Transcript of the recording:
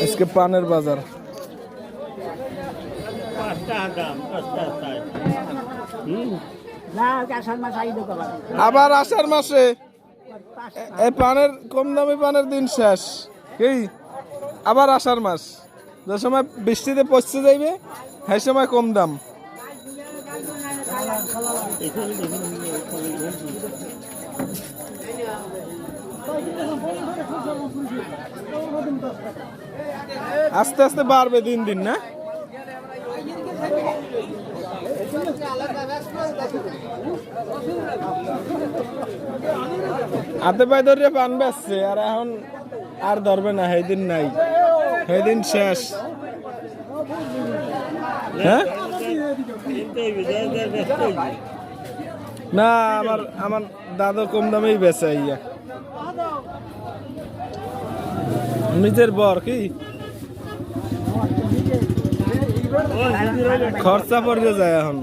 আজকে পানের বাজার। আবার আষাঢ় মাসে এই পানের কম দামি পানের দিন শেষ কি আবার আষাঢ় মাস যে সময় বৃষ্টিতে পচতে যাইবে সেই সময় কম দাম। আস্তে আস্তে বাড়বে দিন দিন না। হাতে পায়ে ধরে পান বেচছে আর এখন আর ধরবে না, সেই দিন নাই, সেই দিন শেষ। হ্যাঁ না, আমার দাদু কম দামেই বেচে ইয়া নিজের বর কি খরচা পড়ে যায় এখন।